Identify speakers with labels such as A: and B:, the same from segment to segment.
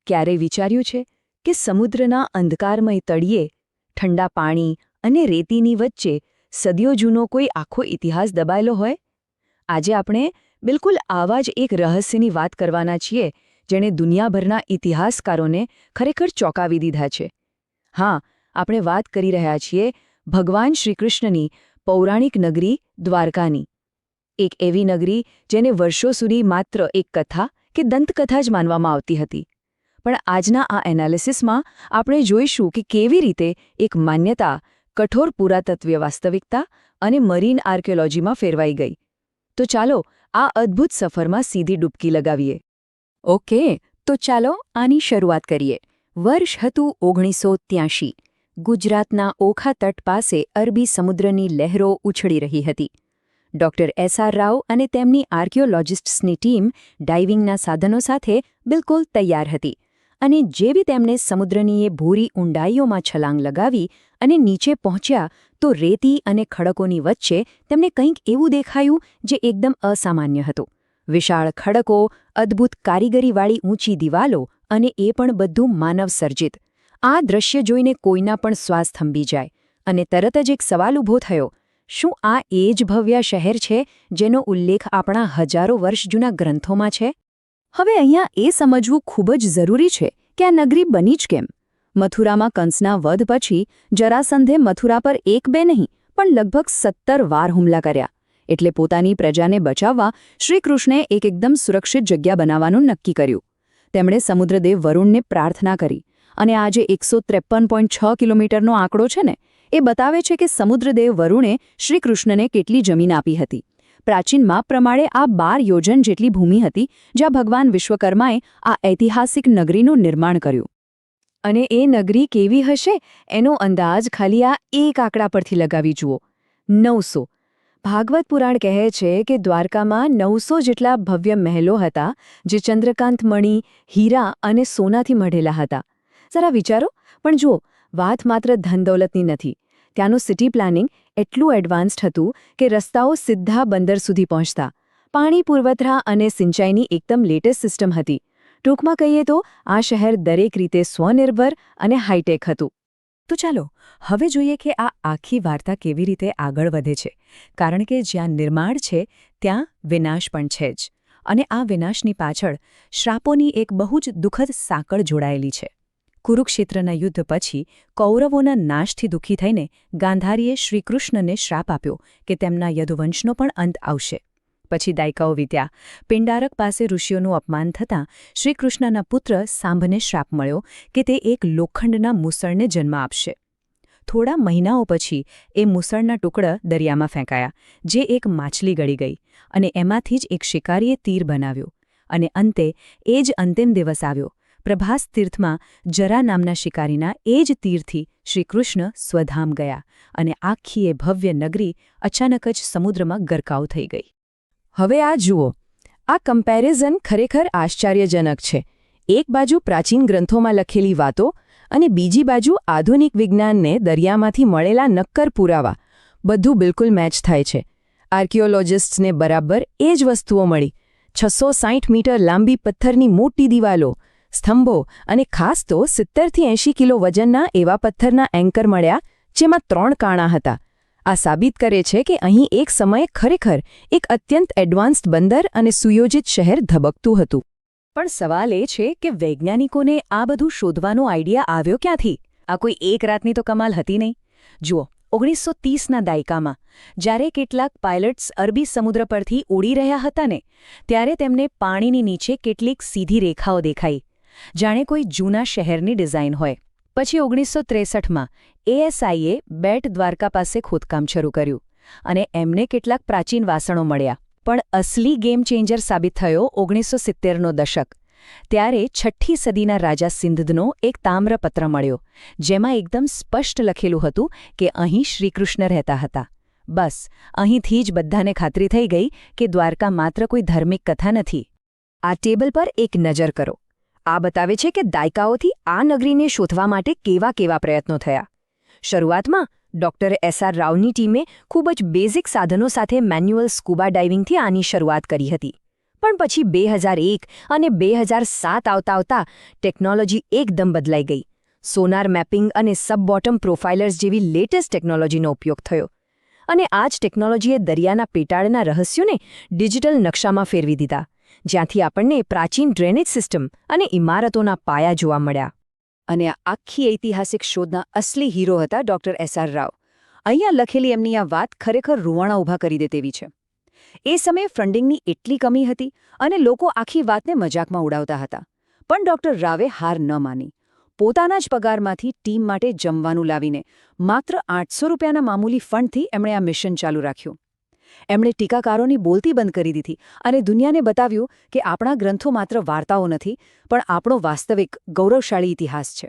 A: ક્યારેય વિચાર્યું છે કે સમુદ્રના અંધકારમય તળિયે ઠંડા પાણી અને રેતીની વચ્ચે સદીઓ જૂનો કોઈ આખો ઇતિહાસ દબાયેલો હોય? આજે આપણે બિલકુલ આવા જ એક રહસ્યની વાત કરવાના છીએ જેણે દુનિયાભરના ઇતિહાસકારોને ખરેખર ચોંકાવી દીધા છે. હા, આપણે વાત કરી રહ્યા છીએ ભગવાન શ્રીકૃષ્ણની પૌરાણિક નગરી દ્વારકાની. એક એવી નગરી જેને વર્ષો સુધી માત્ર એક કથા કે દંતકથા જ માનવામાં આવતી હતી. પણ આજના આ એનાલિસિસમાં આપણે જોઈશું કે કેવી રીતે એક માન્યતા કઠોર પુરાતત્વીય વાસ્તવિકતા અને મરીન આર્કિયોલોજીમાં ફેરવાઈ ગઈ. તો ચાલો આ અદ્ભુત સફરમાં સીધી ડૂબકી લગાવીએ. ઓકે, તો ચાલો આની શરૂઆત કરીએ. વર્ષ હતું 1983. ગુજરાતના ઓખા તટ પાસે અરબી સમુદ્રની લહેરો ઉછળી રહી હતી. ડોક્ટર એસ.આર. રાવ અને તેમની આર્કિયોલોજિસ્ટ્સની ટીમ ડાઇવિંગના સાધનો સાથે બિલકુલ તૈયાર હતી. અને જેવી તેમણે સમુદ્રની એ ભૂરી ઊંડાઈઓમાં છલાંગ લગાવી અને નીચે પહોંચ્યા તો રેતી અને ખડકોની વચ્ચે તેમને કંઈક એવું દેખાયું જે એકદમ અસામાન્ય હતું. વિશાળ ખડકો, અદ્ભુત કારીગરીવાળી ઊંચી દિવાલો અને એ પણ બધું માનવસર્જિત. આ દ્રશ્ય જોઈને કોઈના પણ શ્વાસ થંભી જાય અને તરત જ એક સવાલ ઊભો થયો: શું આ એ જ ભવ્ય શહેર છે જેનો ઉલ્લેખ આપણા હજારો વર્ષ જૂના ગ્રંથોમાં છે? હવે અહીંયા એ સમજવું ખૂબ જ જરૂરી છે કે આ નગરી બની જ કેમ. મથુરામાં કંસના વધ પછી જરાસંધે મથુરા પર 1-2 નહીં પણ લગભગ 17 વાર હુમલા કર્યા. એટલે પોતાની પ્રજાને બચાવવા શ્રીકૃષ્ણે એકદમ સુરક્ષિત જગ્યા બનાવવાનું નક્કી કર્યું. તેમણે સમુદ્રદેવ વરુણને પ્રાર્થના કરી અને આ જે 153.6 કિલોમીટરનો આંકડો છે ને, એ બતાવે છે કે સમુદ્રદેવ વરુણે શ્રીકૃષ્ણને કેટલી જમીન આપી હતી. પ્રાચીન માપ પ્રમાણે આ 12 યોજન જેટલી ભૂમિ હતી જ્યાં ભગવાન વિશ્વકર્માએ આ ઐતિહાસિક નગરીનું નિર્માણ કર્યું. અને એ નગરી કેવી હશે એનો અંદાજ ખાલી આ એક આંકડા પરથી લગાવી જુઓ: 900. ભાગવત પુરાણ કહે છે કે દ્વારકામાં 900 જેટલા ભવ્ય મહેલો હતા જે ચંદ્રકાંત મણિ, હીરા અને સોનાથી મઢેલા હતા. જરા વિચારો. પણ જુઓ, વાત માત્ર ધન-દૌલતની નથી. ત્યાંનું સિટી પ્લાનિંગ એટલું એડવાન્સ્ડ હતું કે રસ્તાઓ સીધા બંદર સુધી પહોંચતા. પાણી પુરવઠા અને સિંચાઈની એકદમ લેટેસ્ટ સિસ્ટમ હતી. ટૂંકમાં કહીએ તો આ શહેર દરેક રીતે સ્વનિર્ભર અને હાઈટેક હતું. તો ચાલો હવે જોઈએ કે આ આખી વાર્તા કેવી રીતે આગળ વધે છે. કારણ કે જ્યાં નિર્માણ છે ત્યાં વિનાશ પણ છે જ. અને આ વિનાશની પાછળ શ્રાપોની એક બહુ જ દુઃખદ સાંકળ જોડાયેલી છે. કુરુક્ષેત્રના યુદ્ધ પછી કૌરવોના નાશથી દુઃખી થઈને ગાંધારીએ શ્રીકૃષ્ણને શ્રાપ આપ્યો કે તેમના યદુવંશનો પણ અંત આવશે. પછી દાયકાઓ વીત્યા. પિંડારક પાસે ઋષિઓનું અપમાન થતાં શ્રીકૃષ્ણના પુત્ર સાંભને શ્રાપ મળ્યો કે તે એક લોખંડના મૂસળને જન્મ આપશે. થોડા મહિનાઓ પછી એ મૂસળના ટુકડા દરિયામાં ફેંકાયા, જે એક માછલી ગળી ગઈ અને એમાંથી જ એક શિકારીએ તીર બનાવ્યો. અને અંતે એ જ અંતિમ દિવસ આવ્યો. પ્રભાસ તીર્થમાં જરા નામના શિકારીના એ જ તીરથી શ્રીકૃષ્ણ સ્વધામ ગયા અને આખી એ ભવ્ય નગરી અચાનક જ સમુદ્રમાં ગરકાવ થઈ ગઈ. હવે આ જુઓ, આ કમ્પેરિઝન ખરેખર આશ્ચર્યજનક છે. એક બાજુ પ્રાચીન ગ્રંથોમાં લખેલી વાતો અને બીજી બાજુ આધુનિક વિજ્ઞાનને દરિયામાંથી મળેલા નક્કર પુરાવા. બધું બિલકુલ મેચ થાય છે. આર્કિયોલોજિસ્ટ્સને બરાબર એ જ વસ્તુઓ મળી. 660 મીટર લાંબી પથ્થરની મોટી દિવાલો, સ્તંભો અને ખાસ તો 70થી 80 કિલો વજનના એવા પથ્થરના એન્કર મળ્યા જેમાં 3 કાણા હતા. આ સાબિત કરે છે કે અહીં એક સમયે ખરેખર એક અત્યંત એડવાન્સ્ડ બંદર અને સુયોજિત શહેર ધબકતું હતું. પણ સવાલ એ છે કે વૈજ્ઞાનિકોને આ બધું શોધવાનો આઈડિયા આવ્યો ક્યાંથી? આ કોઈ એક રાતની તો કમાલ હતી નહીં. જુઓ, 1930ના દાયકામાં જ્યારે કેટલાક પાયલટ્સ અરબી સમુદ્ર પરથી ઉડી રહ્યા હતા ને, ત્યારે તેમને પાણીની નીચે કેટલીક સીધી રેખાઓ દેખાઈ, જાણે કોઈ જૂના શહેરની ડિઝાઇન હોય. પછી 1963માં એએસઆઈએ બેટ દ્વારકા પાસે ખોદકામ શરૂ કર્યું અને એમને કેટલાક પ્રાચીન વાસણો મળ્યા. પણ અસલી ગેમ ચેન્જર સાબિત થયો 1970નો દશક. ત્યારે 6ઠ્ઠી સદીના રાજા સિંધનો એક તામ્રપત્ર મળ્યો, જેમાં એકદમ સ્પષ્ટ લખેલું હતું કે અહીં શ્રીકૃષ્ણ રહેતા હતા. બસ અહીંથી જ બધાને ખાતરી થઈ ગઈ કે દ્વારકા માત્ર કોઈ ધાર્મિક કથા નથી. આ ટેબલ પર એક નજર કરો. આ બતાવે છે કે દાયકાઓથી આ નગરીને શોધવા માટે કેવા કેવા પ્રયત્નો થયા. શરૂઆતમાં ડોક્ટર એસ.આર. રાવની ટીમે ખૂબ જ બેઝિક સાધનો સાથે મેન્યુઅલ સ્કૂબા ડાઇવિંગથી આની શરૂઆત કરી હતી. પણ પછી 2001 અને 2007 આવતા ટેકનોલોજી એકદમ બદલાઈ ગઈ. સોનાર મેપિંગ અને સબ બોટમ પ્રોફાઇલર્સ જેવી લેટેસ્ટ ટેકનોલોજીનો ઉપયોગ થયો. અને આ જ ટેકનોલોજીએ દરિયાના પેટાળના રહસ્યોને ડિજિટલ નકશામાં ફેરવી દીધા, જ્યાંથી આપણને પ્રાચીન ડ્રેનેજ સિસ્ટમ અને ઇમારતોના પાયા જોવા મળ્યા. અને આ આખી ઐતિહાસિક શોધના અસલી હીરો હતા ડૉક્ટર એસ.આર. રાવ. અહીંયા લખેલી એમની આ વાત ખરેખર રૂવાણા ઊભા કરી દે તેવી છે. એ સમયે ફંડિંગની એટલી કમી હતી અને લોકો આખી વાતને મજાકમાં ઉડાવતા હતા. પણ ડૉક્ટર રાવે હાર ન માની. પોતાના જ પગારમાંથી ટીમ માટે જમવાનું લાવીને માત્ર 800 રૂપિયાના મામૂલી ફંડથી એમણે આ મિશન ચાલુ રાખ્યું. એમણે ટીકાકારોની બોલતી બંધ કરી દીધી અને દુનિયાને બતાવ્યું કે આપણા ગ્રંથો માત્ર વાર્તાઓ નથી, પણ આપણો વાસ્તવિક ગૌરવશાળી ઇતિહાસ છે.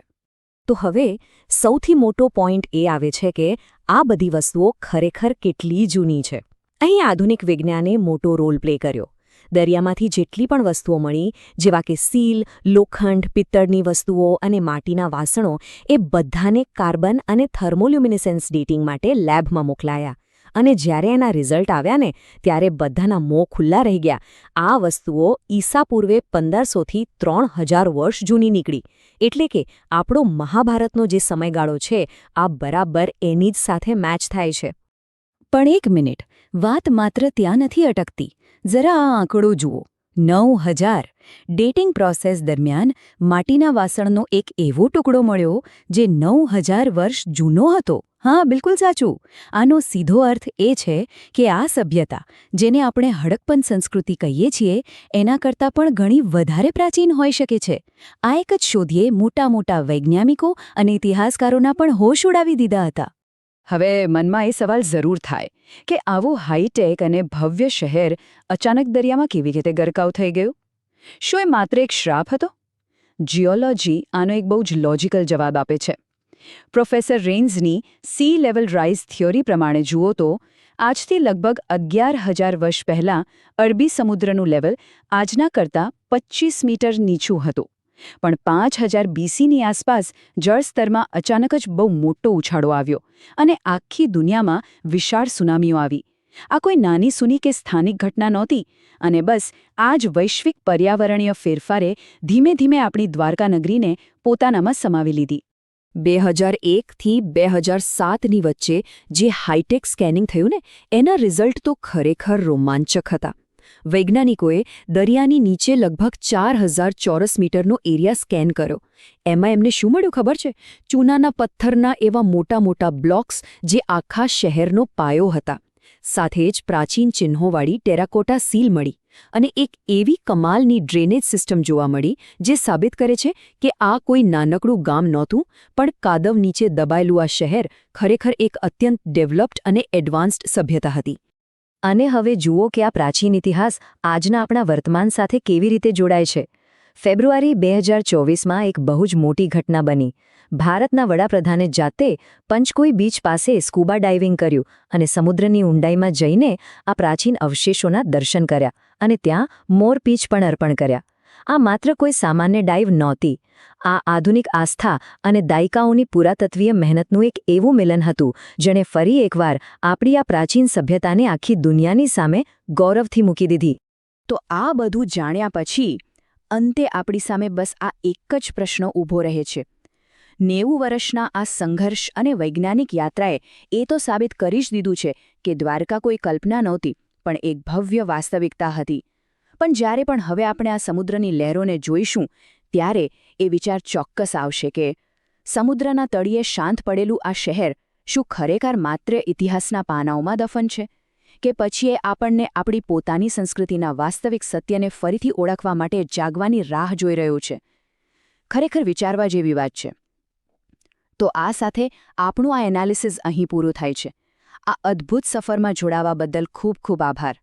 A: તો હવે સૌથી મોટો પોઈન્ટ એ આવે છે કે આ બધી વસ્તુઓ ખરેખર કેટલી જૂની છે. અહીં આધુનિક વિજ્ઞાને મોટો રોલ પ્લે કર્યો. દરિયામાંથી જેટલી પણ વસ્તુઓ મળી, જેવા કે સીલ, લોખંડ, પિત્તળની વસ્તુઓ અને માટીના વાસણો, એ બધાને કાર્બન અને થર્મોલ્યુમિનેસન્સ ડેટિંગ માટે લેબમાં મોકલાયા. અને જ્યારે એના રિઝલ્ટ આવ્યા ને, ત્યારે બધાના મોં ખુલ્લા રહી ગયા. આ વસ્તુઓ ઈસા પૂર્વે 1500થી 3000 વર્ષ જૂની નીકળી. એટલે કે આપણો મહાભારતનો જે સમયગાળો છે, આ બરાબર એની જ સાથે મેચ થાય છે. પણ એક મિનિટ, વાત માત્ર ત્યાં નથી અટકતી. જરા આ આંકડો જુઓ. 9000. ડેટિંગ પ્રોસેસ દરમિયાન માટીના વાસણનો એક એવો ટુકડો મળ્યો જે 9000 વર્ષ જૂનો હતો. હા, બિલકુલ સાચું. આનો સીધો અર્થ એ છે કે આ સભ્યતા, જેને આપણે હડપ્પન સંસ્કૃતિ કહીએ છીએ, એના કરતાં પણ ઘણી વધારે પ્રાચીન હોઈ શકે છે. આ એક જ શોધીએ મોટા મોટા વૈજ્ઞાનિકો અને ઇતિહાસકારોના પણ હોશ ઉડાવી દીધા હતા. હવે મનમાં એ સવાલ જરૂર થાય કે આવું હાઈટેક અને ભવ્ય શહેર અચાનક દરિયામાં કેવી રીતે ગરકાવ થઈ ગયું? શું એ માત્ર એક શ્રાપ હતો? જીઓલોજી આનો એક બહુ જ લોજિકલ જવાબ આપે છે. પ્રોફેસર રેન્ઝની સી લેવલ રાઇઝ થિયોરી પ્રમાણે જુઓ તો આજથી લગભગ 11,000 વર્ષ પહેલાં અરબી સમુદ્રનું લેવલ આજના કરતાં 25 મીટર નીચું હતું. પણ 5000 BCની આસપાસ જળસ્તરમાં અચાનક જ બહુ મોટો ઉછાળો આવ્યો અને આખી દુનિયામાં વિશાળ સુનામીઓ આવી. આ કોઈ નાની સૂની કે સ્થાનિક ઘટના નહોતી અને બસ આ જ વૈશ્વિક પર્યાવરણીય ફેરફારે ધીમે ધીમે આપણી દ્વારકા નગરીને પોતાનામાં સમાવી લીધી. 2001થી 2007ની વચ્ચે જે હાઈટેક સ્કેનિંગ થયું ને, એના રિઝલ્ટ તો ખરેખર રોમાંચક હતા. વૈજ્ઞાનિકોએ દરિયાની નીચે લગભગ 4000 ચોરસ મીટરનો એરિયા સ્કેન કર્યો. એમાં એમને શું મળ્યું ખબર છે? ચૂનાના પથ્થરના એવા મોટા મોટા બ્લોક્સ જે આખા શહેરનો પાયો હતા. સાથે જ પ્રાચીન ચિહ્નોવાળી ટેરાકોટા સીલ મળી અને એક એવી કમાલની ડ્રેનેજ સિસ્ટમ જોવા મળી જે સાબિત કરે છે કે આ કોઈ નાનકડું ગામ નહોતું, પણ કાદવ નીચે દબાયેલું આ શહેર ખરેખર એક અત્યંત ડેવલપ્ડ અને એડવાન્સ્ડ સભ્યતા હતી. અને હવે જુઓ કે આ પ્રાચીન ઇતિહાસ આજના આપણા વર્તમાન સાથે કેવી રીતે જોડાય છે. ફેબ્રુઆરી 2024માં એક બહુ જ મોટી ઘટના બની. ભારતના વડાપ્રધાને જાતે પંચકોઈ બીચ પાસે સ્કૂબા ડાઇવિંગ કર્યું અને સમુદ્રની ઊંડાઈમાં જઈને આ પ્રાચીન અવશેષોના દર્શન કર્યા અને ત્યાં મોરપીંછ પણ અર્પણ કર્યા. આ માત્ર કોઈ સામાન્ય ડાઇવ નહોતી. આ આધુનિક આસ્થા અને દાયકાઓની પુરાતત્વીય મહેનતનું એક એવું મિલન હતું જેણે ફરી એકવાર આપણી આ પ્રાચીન સભ્યતાને આખી દુનિયાની સામે ગૌરવથી મૂકી દીધી. તો આ બધું જાણ્યા પછી અંતે આપણી સામે બસ આ એક જ પ્રશ્ન ઊભો રહે છે. 90 વર્ષના આ સંઘર્ષ અને વૈજ્ઞાનિક યાત્રાએ એ તો સાબિત કરી જ દીધું છે કે દ્વારકા કોઈ કલ્પના નહોતી, પણ એક ભવ્ય વાસ્તવિકતા હતી. પણ જ્યારે પણ હવે આપણે આ સમુદ્રની લહેરોને જોઈશું, ત્યારે એ વિચાર ચોક્કસ આવશે કે સમુદ્રના તળિયે શાંત પડેલું આ શહેર શું ખરેખર માત્ર ઇતિહાસના પાનાઓમાં દફન છે? કે પછી એ આપણને આપણી પોતાની સંસ્કૃતિના વાસ્તવિક સત્યને ફરીથી ઓળખવા માટે જાગવાની રાહ જોઈ રહ્યું છે? ખરેખર વિચારવા જેવી વાત છે. તો આ સાથે આપણું આ એનાલિસિસ અહીં પૂરું થાય છે. આ અદ્ભુત સફરમાં જોડાવા બદલ ખૂબ ખૂબ આભાર.